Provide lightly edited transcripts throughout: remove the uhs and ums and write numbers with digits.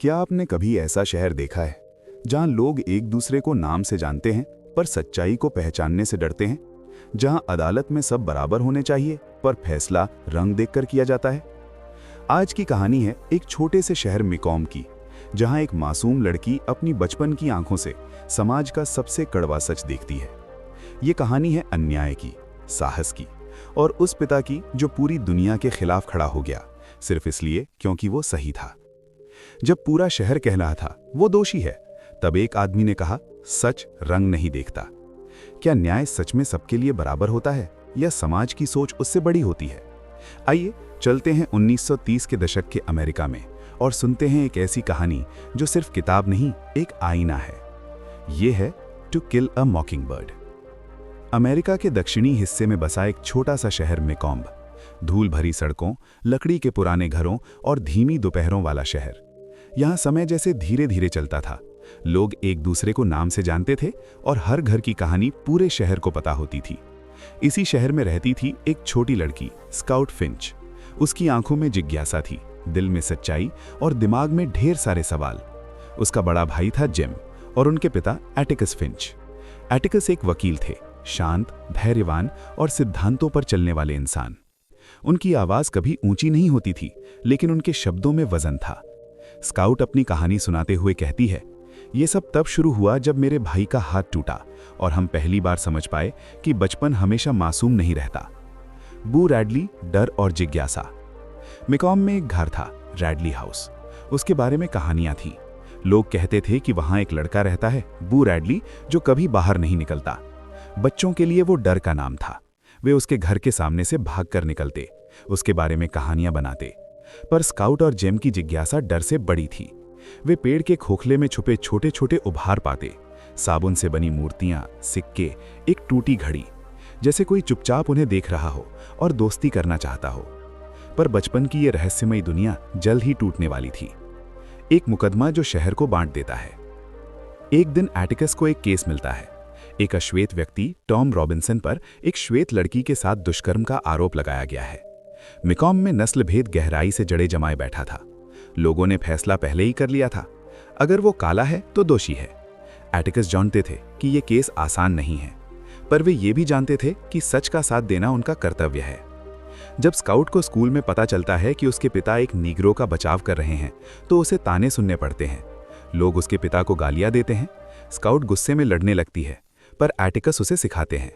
क्या आपने कभी ऐसा शहर देखा है जहां लोग एक दूसरे को नाम से जानते हैं पर सच्चाई को पहचानने से डरते हैं, जहां अदालत में सब बराबर होने चाहिए पर फैसला रंग देखकर किया जाता है? आज की कहानी है एक छोटे से शहर मिकॉम की, जहां एक मासूम लड़की अपनी बचपन की आंखों से समाज का सबसे कड़वा सच देखती है। ये कहानी है अन्याय की, साहस की और उस पिता की जो पूरी दुनिया के खिलाफ खड़ा हो गया सिर्फ इसलिए क्योंकि वो सही था। जब पूरा शहर कह रहा था वो दोषी है, तब एक आदमी ने कहा, सच रंग नहीं देखता। क्या न्याय सच में सबके लिए बराबर होता है या समाज की सोच उससे बड़ी होती है? आइए चलते हैं 1930 के दशक के अमेरिका में और सुनते हैं एक ऐसी कहानी जो सिर्फ किताब नहीं, एक आईना है। ये है to kill a mockingbird. America के दक्षिणी हिस्से में बसा एक छोटा सा शहर मिकॉम्ब। धूल भरी सड़कों, लकड़ी के पुराने घरों और धीमी दोपहरों वाला शहर। यहाँ समय जैसे धीरे धीरे चलता था। लोग एक दूसरे को नाम से जानते थे और हर घर की कहानी पूरे शहर को पता होती थी। इसी शहर में रहती थी एक छोटी लड़की, स्काउट फिंच। उसकी आंखों में जिज्ञासा थी, दिल में सच्चाई और दिमाग में ढेर सारे सवाल। उसका बड़ा भाई था जिम और उनके पिता एटिकस फिंच। एटिकस एक वकील थे, शांत, धैर्यवान और सिद्धांतों पर चलने वाले इंसान। उनकी आवाज कभी ऊंची नहीं होती थी, लेकिन उनके शब्दों में वजन था। स्काउट अपनी कहानी सुनाते हुए कहती है, ये सब तब शुरू हुआ जब मेरे भाई का हाथ टूटा और हम पहली बार समझ पाए कि बचपन हमेशा मासूम नहीं रहता। बू रैडली, डर और जिज्ञासा। मिकॉम में एक घर था, रैडली हाउस। उसके बारे में कहानियां थीं। लोग कहते थे कि वहां एक लड़का रहता है, बू रैडली, जो कभी बाहर नहीं निकलता। बच्चों के लिए वो डर का नाम था। वे उसके घर के सामने से भागकर निकलते, उसके बारे में कहानियां बनाते। पर स्काउट और जेम की जिज्ञासा डर से बड़ी थी। वे पेड़ के खोखले में छुपे छोटे छोटे उभार पाते, साबुन से बनी मूर्तियां, सिक्के, एक टूटी घड़ी, जैसे कोई चुपचाप उन्हें देख रहा हो और दोस्ती करना चाहता हो। पर बचपन की ये रहस्यमयी दुनिया जल्द ही टूटने वाली थी। एक मुकदमा जो शहर को बांट देता है। एक दिन एटिकस को एक केस मिलता है। एक अश्वेत व्यक्ति टॉम रॉबिन्सन पर एक श्वेत लड़की के साथ दुष्कर्म का आरोप लगाया गया है। मिकॉम में नस्ल भेद गहराई से जड़े जमाए बैठा था। लोगों ने फैसला पहले ही कर लिया था, अगर वो काला है तो दोषी है। एटिकस जानते थे कि ये केस आसान नहीं है, पर वे ये भी जानते थे कि सच का साथ देना उनका कर्तव्य है। जब स्काउट को स्कूल में पता चलता है कि उसके पिता एक नीग्रो का बचाव कर रहे हैं, तो उसे ताने सुनने पड़ते हैं। लोग उसके पिता को गालियां देते हैं। स्काउट गुस्से में लड़ने लगती है, पर एटिकस उसे सिखाते हैं,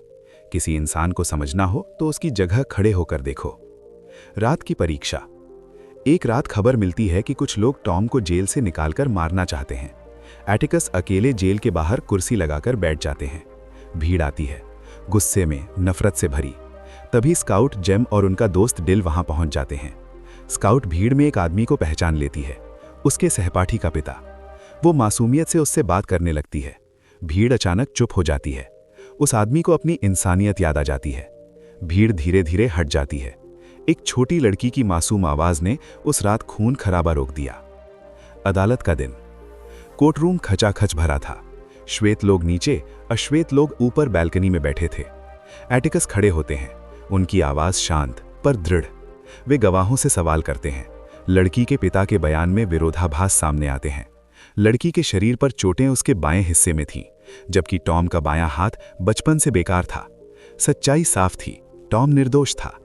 किसी इंसान को समझना हो तो उसकी जगह खड़े होकर देखो। रात की परीक्षा। एक रात खबर मिलती है कि कुछ लोग टॉम को जेल से निकालकर मारना चाहते हैं। एटिकस अकेले जेल के बाहर कुर्सी लगाकर बैठ जाते हैं। भीड़ आती है, गुस्से में, नफरत से भरी। तभी स्काउट, जेम और उनका दोस्त डिल वहां पहुंच जाते हैं। स्काउट भीड़ में एक आदमी को पहचान लेती है, उसके सहपाठी का पिता। वो मासूमियत से उससे बात करने लगती है। भीड़ अचानक चुप हो जाती है। उस आदमी को अपनी इंसानियत याद आ जाती है। भीड़ धीरे धीरे हट जाती है। एक छोटी लड़की की मासूम आवाज ने उस रात खून खराबा रोक दिया। अदालत का दिन। कोर्टरूम खचाखच भरा था। श्वेत लोग नीचे, अश्वेत लोग ऊपर बैल्कनी में बैठे थे। एटिकस खड़े होते हैं, उनकी आवाज शांत पर दृढ़। वे गवाहों से सवाल करते हैं। लड़की के पिता के बयान में विरोधाभास सामने आते हैं। लड़की के शरीर पर चोटें उसके बाएं हिस्से में थीं, जबकि टॉम का बायां हाथ बचपन से बेकार था। सच्चाई साफ थी, टॉम निर्दोष था।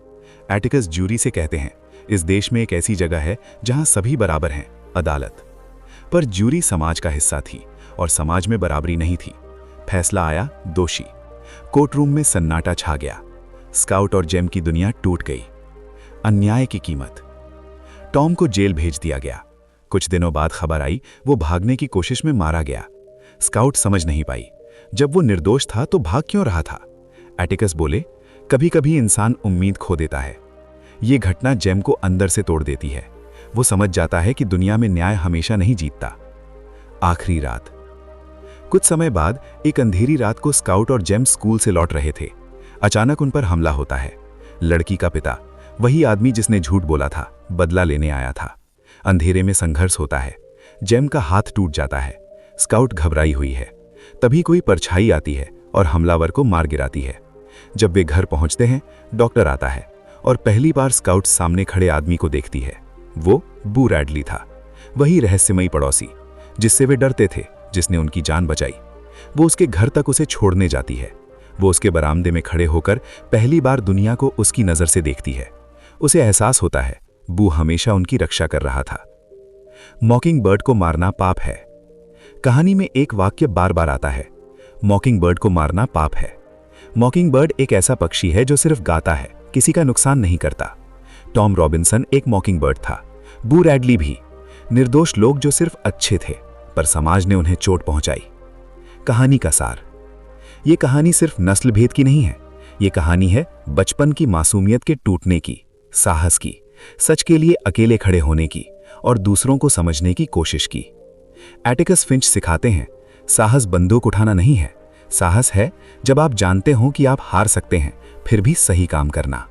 एटिकस ज्यूरी से कहते हैं, इस देश में एक ऐसी जगह है जहां सभी बराबर हैं, अदालत। पर ज्यूरी समाज का हिस्सा थी और समाज में बराबरी नहीं थी। फैसला आया, दोषी। कोर्टरूम में सन्नाटा छा गया। स्काउट और जेम की दुनिया टूट गई। अन्याय की कीमत। टॉम को जेल भेज दिया गया। कुछ दिनों बाद खबर आई वो भागने की कोशिश में मारा गया। स्काउट समझ नहीं पाई, जब वो निर्दोष था तो भाग क्यों रहा था? एटिकस बोले, कभी कभी इंसान उम्मीद खो देता है। ये घटना जेम को अंदर से तोड़ देती है। वो समझ जाता है कि दुनिया में न्याय हमेशा नहीं जीतता। आखिरी रात। कुछ समय बाद एक अंधेरी रात को स्काउट और जेम स्कूल से लौट रहे थे। अचानक उन पर हमला होता है। लड़की का पिता, वही आदमी जिसने झूठ बोला था, बदला लेने आया था। अंधेरे में संघर्ष होता है। जेम का हाथ टूट जाता है। स्काउट घबराई हुई है। तभी कोई परछाई आती है और हमलावर को मार गिराती है। जब वे घर पहुंचते हैं, डॉक्टर आता है और पहली बार स्काउट सामने खड़े आदमी को देखती है। वो बू रैडली था। वही रहस्यमयी पड़ोसी जिससे वे डरते थे, जिसने उनकी जान बचाई, वो उसके घर तक उसे छोड़ने जाती है। वो उसके बरामदे में खड़े होकर पहली बार दुनिया को उसकी नज़र से देखती है। उसे एहसास होता है बू हमेशा उनकी रक्षा कर रहा था। मॉकिंग बर्ड को मारना पाप है। कहानी में एक वाक्य बार बार आता है, मॉकिंग बर्ड को मारना पाप है। मॉकिंग बर्ड एक ऐसा पक्षी है जो सिर्फ गाता है, किसी का नुकसान नहीं करता। टॉम रॉबिन्सन एक मॉकिंग बर्ड था, बू रैडली भी, निर्दोष लोग जो सिर्फ अच्छे थे, पर समाज ने उन्हें चोट पहुंचाई। कहानी का सार, ये कहानी सिर्फ नस्ल भेद की नहीं है, ये कहानी है बचपन की मासूमियत के टूटने की, साहस की, सच के लिए अकेले खड़े होने की और दूसरों को समझने की कोशिश की। एटिकस फिंच सिखाते हैं, साहस बंदूक उठाना नहीं है, साहस है जब आप जानते हो कि आप हार सकते हैं फिर भी सही काम करना।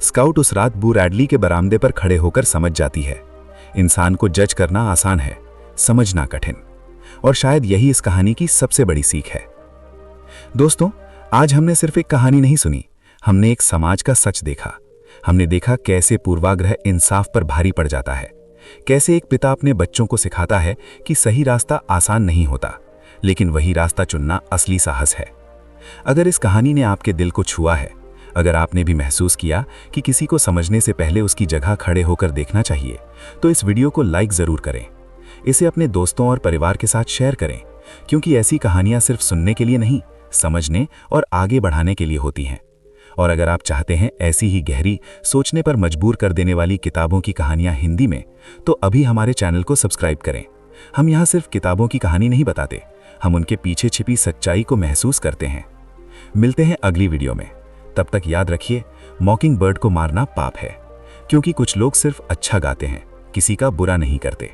स्काउट उस रात बू रैडली के बरामदे पर खड़े होकर समझ जाती है, इंसान को जज करना आसान है, समझना कठिन। और शायद यही इस कहानी की सबसे बड़ी सीख है। दोस्तों, आज हमने सिर्फ एक कहानी नहीं सुनी, हमने एक समाज का सच देखा। हमने देखा कैसे पूर्वाग्रह इंसाफ पर भारी पड़ जाता है, कैसे एक पिता अपने बच्चों को सिखाता है कि सही रास्ता आसान नहीं होता, लेकिन वही रास्ता चुनना असली साहस है। अगर इस कहानी ने आपके दिल को छुआ है, अगर आपने भी महसूस किया कि किसी को समझने से पहले उसकी जगह खड़े होकर देखना चाहिए, तो इस वीडियो को लाइक ज़रूर करें। इसे अपने दोस्तों और परिवार के साथ शेयर करें, क्योंकि ऐसी कहानियां सिर्फ सुनने के लिए नहीं, समझने और आगे बढ़ाने के लिए होती हैं। और अगर आप चाहते हैं ऐसी ही गहरी, सोचने पर मजबूर कर देने वाली किताबों की कहानियां हिंदी में, तो अभी हमारे चैनल को सब्सक्राइब करें। हम यहाँ सिर्फ किताबों की कहानी नहीं बताते, हम उनके पीछे छिपी सच्चाई को महसूस करते हैं। मिलते हैं अगली वीडियो में। तब तक याद रखिए, मॉकिंग बर्ड को मारना पाप है, क्योंकि कुछ लोग सिर्फ अच्छा गाते हैं, किसी का बुरा नहीं करते।